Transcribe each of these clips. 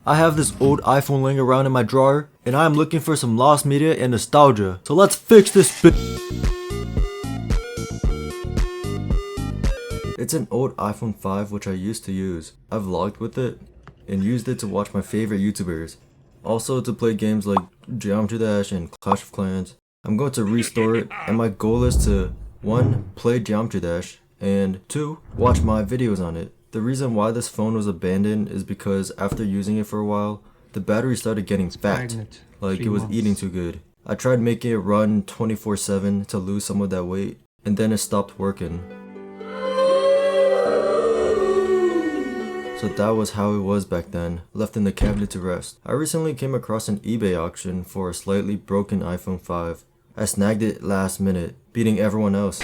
I have this old iPhone laying around in my drawer, and I am looking for some lost media and nostalgia. So let's fix this bit. It's an old iPhone 5 which I used to use. I've vlogged with it and used it to watch my favorite YouTubers. Also to play games like Geometry Dash and Clash of Clans. I'm going to restore it, and my goal is to 1. Play Geometry Dash, and 2. Watch my videos on it. The reason why this phone was abandoned is because after using it for a while, the battery started getting fat, like it was eating too good. I tried making it run 24/7 to lose some of that weight, and then it stopped working. So that was how it was back then, left in the cabinet to rest. I recently came across an eBay auction for a slightly broken iPhone 5. I snagged it last minute, beating everyone else.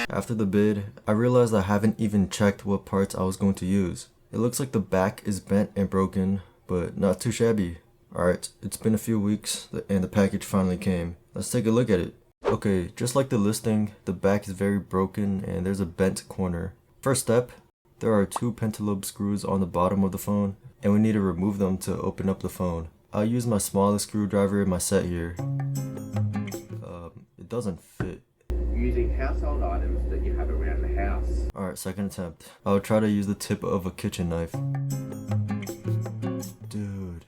After the bid, I realized I haven't even checked what parts I was going to use. It looks like the back is bent and broken, but not too shabby. Alright, it's been a few weeks and the package finally came. Let's take a look at it. Okay, just like the listing, the back is very broken and there's a bent corner. First step, there are 2 pentalobe screws on the bottom of the phone, and we need to remove them to open up the phone. I'll use my smallest screwdriver in my set here. It doesn't fit. Using household items that you have around the house. Alright, second attempt. I'll try to use the tip of a kitchen knife. Dude.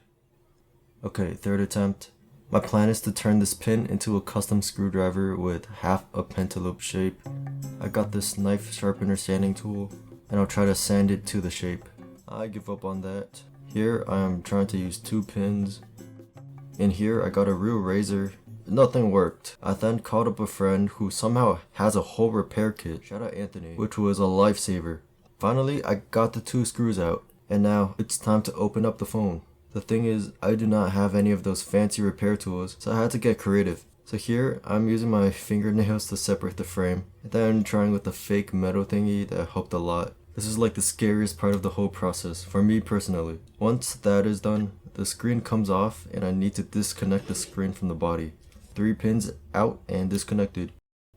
Okay, third attempt. My plan is to turn this pin into a custom screwdriver with half a pentalobe shape. I got this knife sharpener sanding tool, and I'll try to sand it to the shape. I give up on that. Here I am trying to use 2 pins. In here I got a real razor. Nothing worked. I then called up a friend who somehow has a whole repair kit, shout out Anthony, which was a lifesaver. Finally, I got the 2 screws out, and now it's time to open up the phone. The thing is, I do not have any of those fancy repair tools, so I had to get creative. So here, I'm using my fingernails to separate the frame, and then trying with the fake metal thingy that helped a lot. This is like the scariest part of the whole process, for me personally. Once that is done, the screen comes off, and I need to disconnect the screen from the body. 3 pins out and disconnected.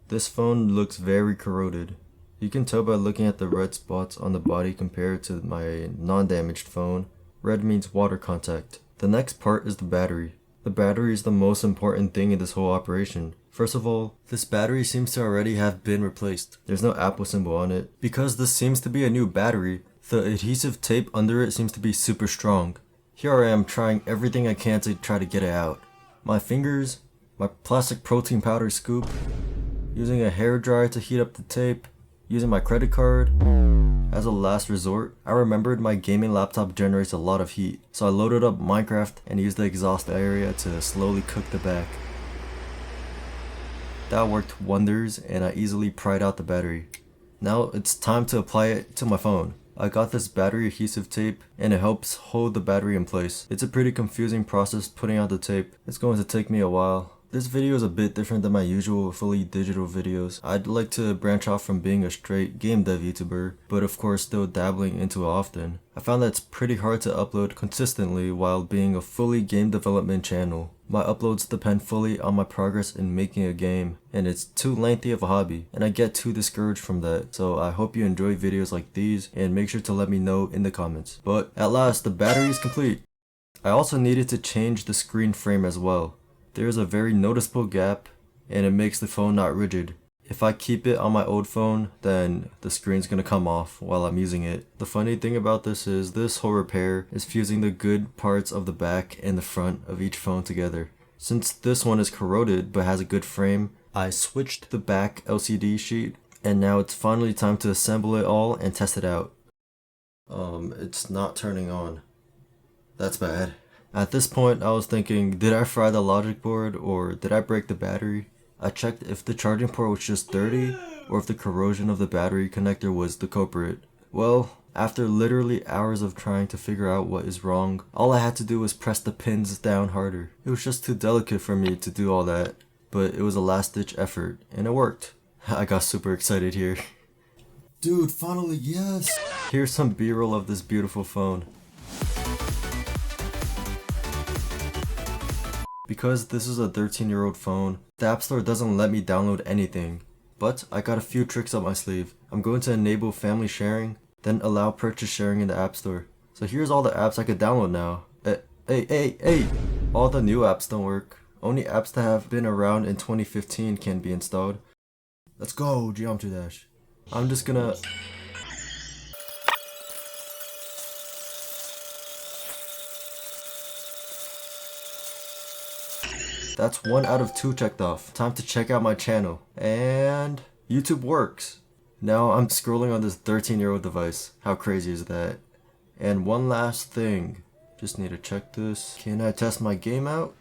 This phone looks very corroded. You can tell by looking at the red spots on the body compared to my non-damaged phone. Red means water contact. The next part is the battery. The battery is the most important thing in this whole operation. First of all, this battery seems to already have been replaced. There's no Apple symbol on it. Because this seems to be a new battery, the adhesive tape under it seems to be super strong. Here I am trying everything I can to try to get it out. My fingers, my plastic protein powder scoop, using a hairdryer to heat up the tape, using my credit card. As a last resort, I remembered my gaming laptop generates a lot of heat, so I loaded up Minecraft and used the exhaust area to slowly cook the back. That worked wonders, and I easily pried out the battery. Now it's time to apply it to my phone. I got this battery adhesive tape, and it helps hold the battery in place. It's a pretty confusing process putting out the tape. It's going to take me a while. This video is a bit different than my usual fully digital videos. I'd like to branch off from being a straight game dev YouTuber, but of course still dabbling into it often. I found that it's pretty hard to upload consistently while being a fully game development channel. My uploads depend fully on my progress in making a game, and it's too lengthy of a hobby, and I get too discouraged from that. So I hope you enjoy videos like these, and make sure to let me know in the comments. But at last, the battery is complete. I also needed to change the screen frame as well. There is a very noticeable gap, and it makes the phone not rigid. If I keep it on my old phone, then the screen's gonna come off while I'm using it. The funny thing about this is this whole repair is fusing the good parts of the back and the front of each phone together. Since this one is corroded but has a good frame, I switched the back LCD sheet, and now it's finally time to assemble it all and test it out. It's not turning on. That's bad. At this point, I was thinking, did I fry the logic board or did I break the battery? I checked if the charging port was just dirty or if the corrosion of the battery connector was the culprit. Well, after literally hours of trying to figure out what is wrong, all I had to do was press the pins down harder. It was just too delicate for me to do all that, but it was a last-ditch effort, and it worked. I got super excited here. Dude, finally, yes! Here's some B-roll of this beautiful phone. Because this is a 13-year-old phone, the App Store doesn't let me download anything. But I got a few tricks up my sleeve. I'm going to enable family sharing, then allow purchase sharing in the App Store. So here's all the apps I could download now. Hey! All the new apps don't work. Only apps that have been around in 2015 can be installed. Let's go, Geometry Dash. I'm just gonna... That's 1 out of 2 checked off. Time to check out my channel. And YouTube works. Now I'm scrolling on this 13-year-old device. How crazy is that? And one last thing. Just need to check this. Can I test my game out?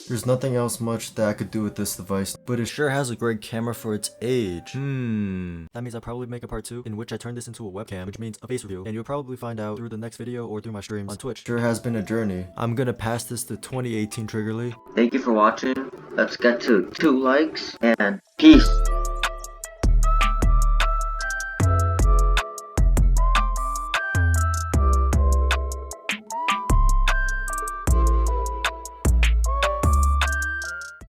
There's nothing else much that I could do with this device, but it sure has a great camera for its age. That means I'll probably make a part 2 in which I turn this into a webcam, which means a face review, and you'll probably find out through the next video or through my streams on Twitch. Sure has been a journey. I'm gonna pass this to 2018 Triggerly. Thank you for watching. Let's get to 2 likes and peace.